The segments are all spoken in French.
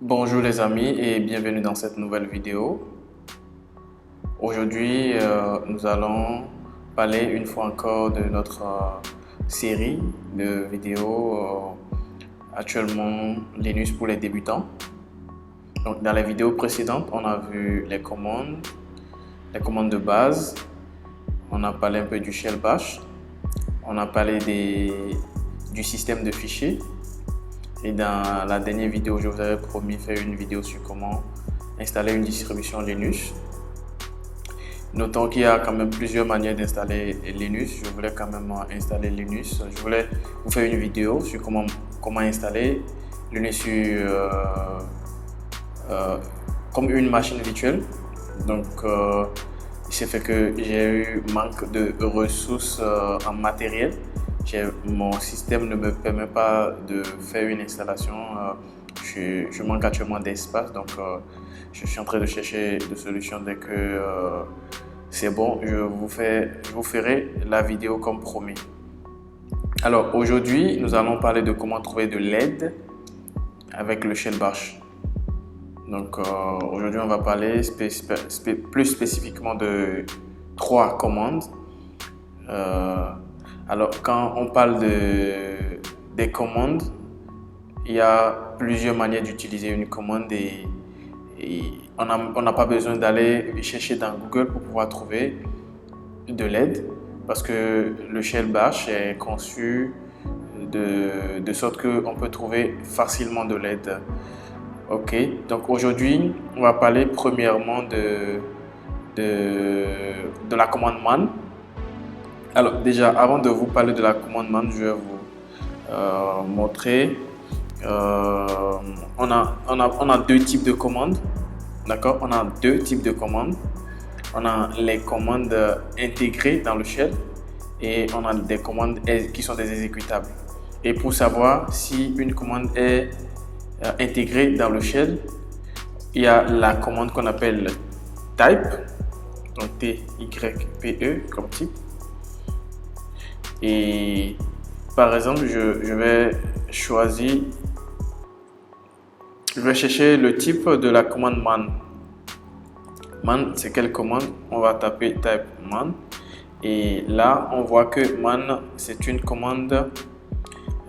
Bonjour les amis et bienvenue dans cette nouvelle vidéo. Aujourd'hui, nous allons parler une fois encore de notre série de vidéos actuellement Linux pour les débutants. Donc, dans les vidéos précédentes, on a vu les commandes de base, on a parlé un peu du shell bash, on a parlé du système de fichiers. Et dans la dernière vidéo, je vous avais promis de faire une vidéo sur comment installer une distribution Linux. Notons qu'il y a quand même plusieurs manières d'installer Linux. Je voulais quand même installer Linux. Je voulais vous faire une vidéo sur comment installer Linux comme une machine virtuelle. Donc, c'est fait que j'ai eu manque de ressources en matériel. Mon système ne me permet pas de faire une installation. Je manque actuellement d'espace, donc je suis en train de chercher des solutions. Dès que c'est bon, je vous ferai la vidéo comme promis. Alors aujourd'hui, nous allons parler de comment trouver de l'aide avec le shell bash. Donc aujourd'hui, on va parler plus spécifiquement de 3 commandes. Alors, quand on parle des commandes, il y a plusieurs manières d'utiliser une commande et on n'a pas besoin d'aller chercher dans Google pour pouvoir trouver de l'aide parce que le shell bash est conçu de sorte qu'on peut trouver facilement de l'aide. Ok, donc aujourd'hui, on va parler premièrement de la commande man. Alors déjà, avant de vous parler de la commande man, je vais vous montrer. On a 2 types de commandes. D'accord? On a 2 types de commandes. On a les commandes intégrées dans le shell et on a des commandes qui sont des exécutables. Et pour savoir si une commande est intégrée dans le shell, il y a la commande qu'on appelle type, donc T-Y-P-E comme type. Et par exemple, je vais chercher le type de la commande man. Man, c'est quelle commande? On va taper type man. Et là, on voit que man, c'est une commande.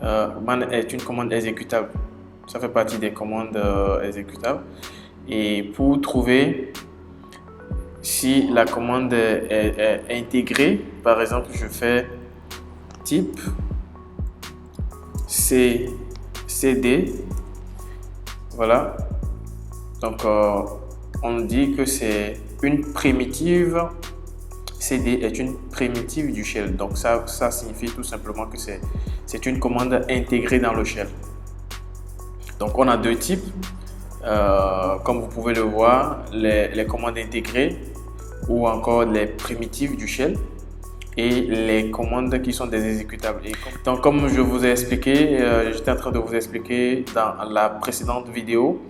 Man est une commande exécutable. Ça fait partie des commandes exécutables. Et pour trouver si la commande est intégrée, par exemple, je fais type CD, voilà. Donc on dit que c'est une primitive. CD est une primitive du shell. Donc ça signifie tout simplement que c'est une commande intégrée dans le shell. Donc on a 2 types. Comme vous pouvez le voir, les commandes intégrées ou encore les primitives du shell et les commandes qui sont des exécutables. Donc comme je vous ai expliqué, j'étais en train de vous expliquer dans la précédente vidéo,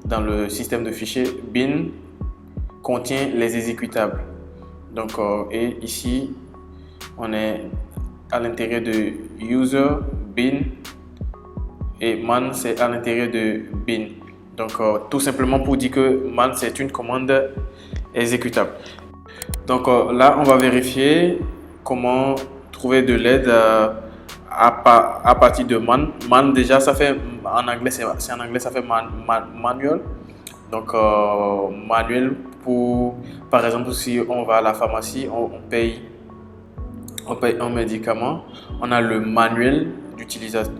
dans le système de fichiers, bin contient les exécutables. Donc et ici on est à l'intérieur de user bin et man c'est à l'intérieur de bin. Donc tout simplement pour dire que man c'est une commande exécutable. Donc là, on va vérifier comment trouver de l'aide à partir de man. Man déjà, ça fait en anglais, ça fait manuel. Donc manuel pour, par exemple, si on va à la pharmacie, on paye un médicament, on a le manuel d'utilisation.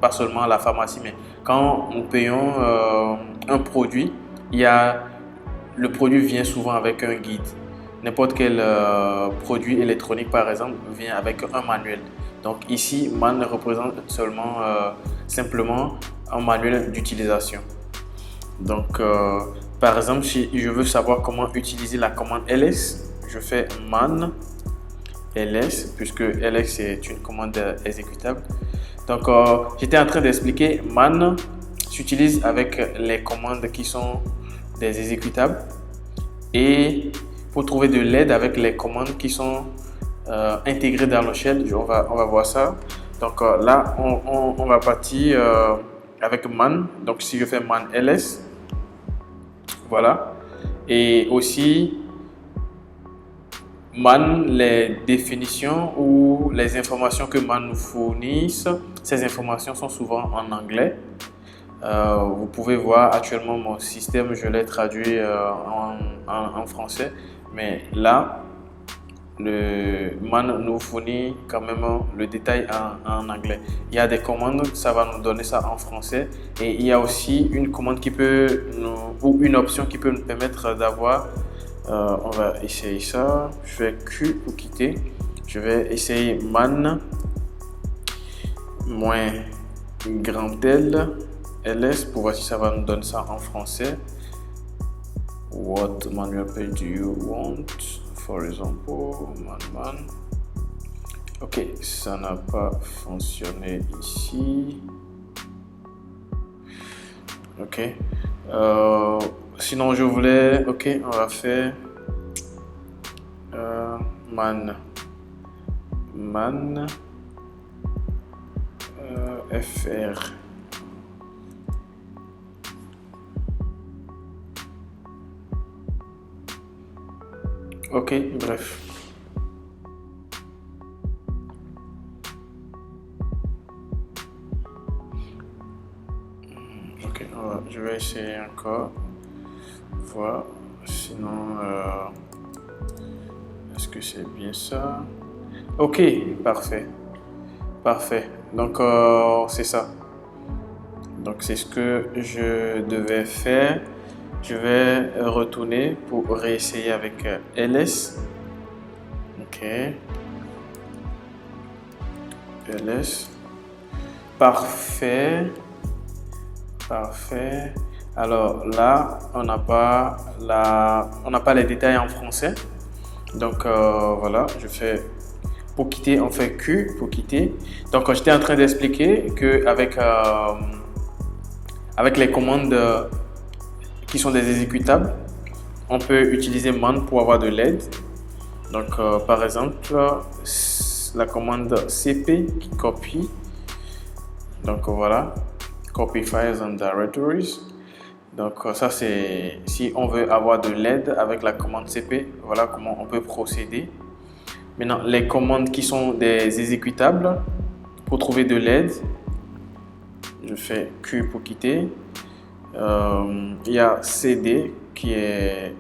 Pas seulement à la pharmacie, mais quand nous payons un produit, le produit vient souvent avec un guide. N'importe quel produit électronique, par exemple, vient avec un manuel. Donc ici, man représente simplement un manuel d'utilisation. Donc, par exemple, si je veux savoir comment utiliser la commande ls, je fais man ls, puisque ls est une commande exécutable. Donc, j'étais en train d'expliquer, man s'utilise avec les commandes qui sont des exécutables et pour trouver de l'aide avec les commandes qui sont intégrées dans le shell, on va voir ça. Donc là, on va partir avec man. Donc si je fais man ls, voilà. Et aussi man, les définitions ou les informations que man nous fournissent, ces informations sont souvent en anglais. Vous pouvez voir actuellement mon système, je l'ai traduit en français, mais là, le man nous fournit quand même le détail en anglais. Il y a des commandes, ça va nous donner ça en français, et il y a aussi une commande qui peut ou une option qui peut nous permettre d'avoir, on va essayer ça, je fais Q pour quitter, je vais essayer man moins grand L ls pour voir si ça va nous donner ça en français. What manual page do you want? For example, man. Ok, ça n'a pas fonctionné ici. Ok. Sinon, je voulais. Ok, on va faire man fr. Ok, bref. Ok, je vais essayer encore. Voir. Sinon, est-ce que c'est bien ça? Ok, parfait. Parfait. Donc, c'est ça. Donc, c'est ce que je devais faire. Je vais retourner pour réessayer avec ls. Ok. ls. Parfait. Parfait. Alors là, on n'a pas les détails en français. Donc voilà, je fais pour quitter, on fait Q pour quitter. Donc j'étais en train d'expliquer que avec les commandes qui sont des exécutables, on peut utiliser man pour avoir de l'aide. Donc par exemple, la commande cp qui copie. Donc voilà, copy files and directories. Donc ça c'est si on veut avoir de l'aide avec la commande cp, voilà comment on peut procéder. Maintenant, les commandes qui sont des exécutables, pour trouver de l'aide, je fais Q pour quitter. Il y a cd qui est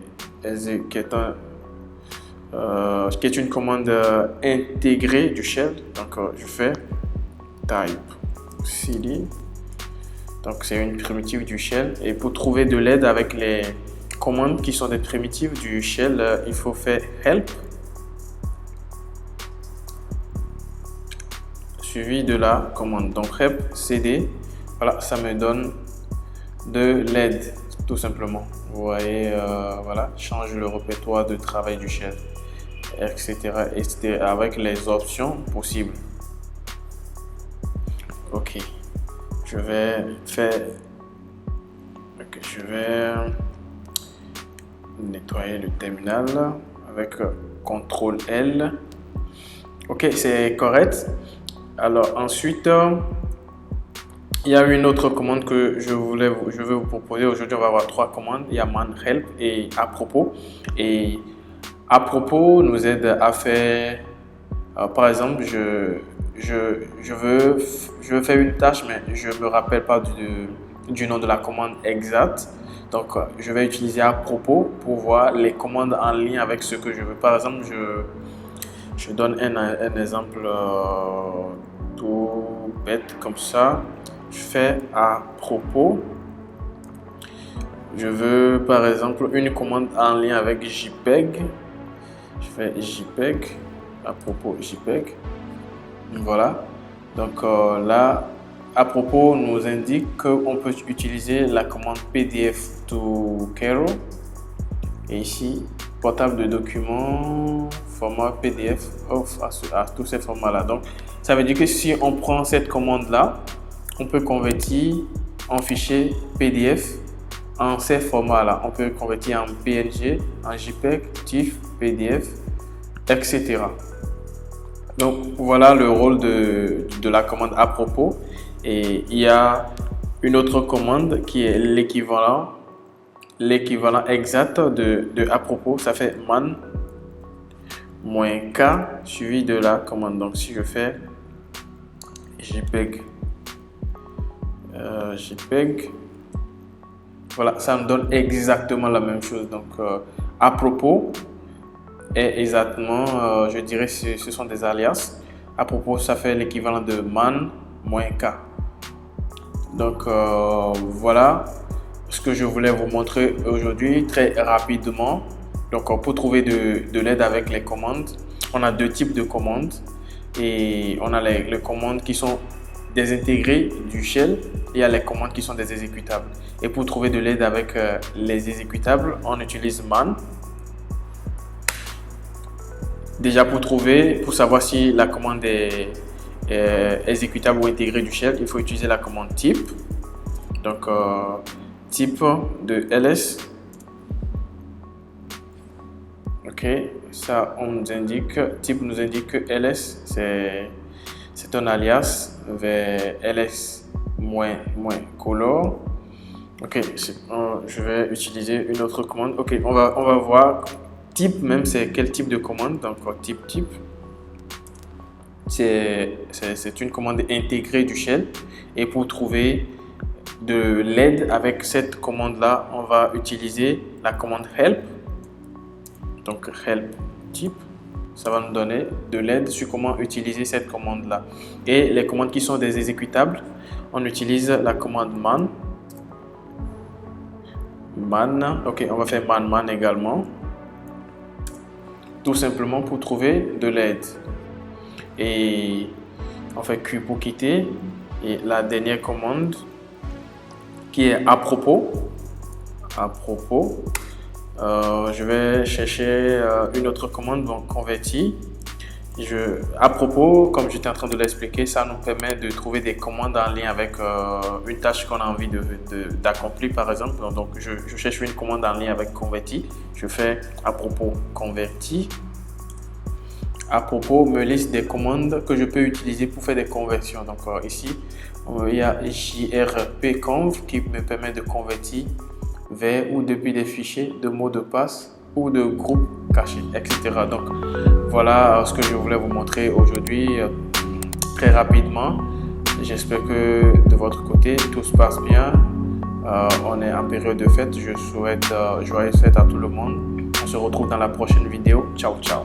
une commande intégrée du shell. Donc je fais type cd. Donc c'est une primitive du shell. Et pour trouver de l'aide avec les commandes qui sont des primitives du shell, il faut faire help suivi de la commande. Donc help cd. Voilà, ça me donne de l'aide tout simplement. Vous voyez, voilà, change le répertoire de travail du shell, etc., etc. avec les options possibles. Ok, je vais nettoyer le terminal avec CTRL L. Ok, c'est correct. Alors ensuite, il y a une autre commande que je veux vous proposer. Aujourd'hui, on va avoir trois commandes. Il y a man, help et à propos. Et à propos nous aide à faire, par exemple, je veux faire une tâche, mais je ne me rappelle pas du nom de la commande exacte. Donc, je vais utiliser à propos pour voir les commandes en lien avec ce que je veux. Par exemple, je donne un exemple tout bête comme ça. Je fais à propos. Je veux par exemple une commande en lien avec JPEG. Je fais JPEG, à propos JPEG. Voilà. Donc là, à propos nous indique qu'on peut utiliser la commande PDF to Cairo. Et ici, portable de documents, format PDF, off à tous ces formats-là. Donc, ça veut dire que si on prend cette commande-là, on peut convertir en fichier PDF en ces formats-là. On peut convertir en PNG, en JPEG, TIFF, PDF, etc. Donc, voilà le rôle de la commande à propos. Et il y a une autre commande qui est l'équivalent exact de à propos. Ça fait man -k suivi de la commande. Donc si je fais JPEG, voilà, ça me donne exactement la même chose. Donc à propos est exactement, je dirais, ce sont des alias. À propos, ça fait l'équivalent de man -k. Donc voilà ce que je voulais vous montrer aujourd'hui très rapidement. Donc pour trouver de l'aide avec les commandes, on a deux types de commandes et on a les commandes qui sont désintégrées du shell et il y a les commandes qui sont des exécutables. Et pour trouver de l'aide avec les exécutables, on utilise man. Déjà pour savoir si la commande est exécutable ou intégrée du shell, il faut utiliser la commande type. Donc type de ls. Ok, ça on nous indique, type nous indique que ls c'est un alias vers ls-color. Ok, je vais utiliser une autre commande. Ok, on va voir type même, c'est quel type de commande. Donc type c'est une commande intégrée du shell et pour trouver de l'aide avec cette commande là, on va utiliser la commande help. Donc help type, ça va nous donner de l'aide sur comment utiliser cette commande là. Et les commandes qui sont des exécutables, on utilise la commande man. Ok, on va faire man également, tout simplement pour trouver de l'aide. Et on fait Q pour quitter. Et la dernière commande qui est à propos. Je vais chercher une autre commande, donc converti. À propos, comme j'étais en train de l'expliquer, ça nous permet de trouver des commandes en lien avec une tâche qu'on a envie d'accomplir, par exemple. Donc, je cherche une commande en lien avec converti. Je fais à propos converti. À propos me liste des commandes que je peux utiliser pour faire des conversions. Donc ici, il y a jrpconv qui me permet de convertir vers ou depuis des fichiers de mots de passe ou de groupes cachés, etc. Donc voilà ce que je voulais vous montrer aujourd'hui très rapidement. J'espère que de votre côté tout se passe bien. On est en période de fête. Je souhaite joyeuses fêtes à tout le monde. On se retrouve dans la prochaine vidéo. Ciao, ciao.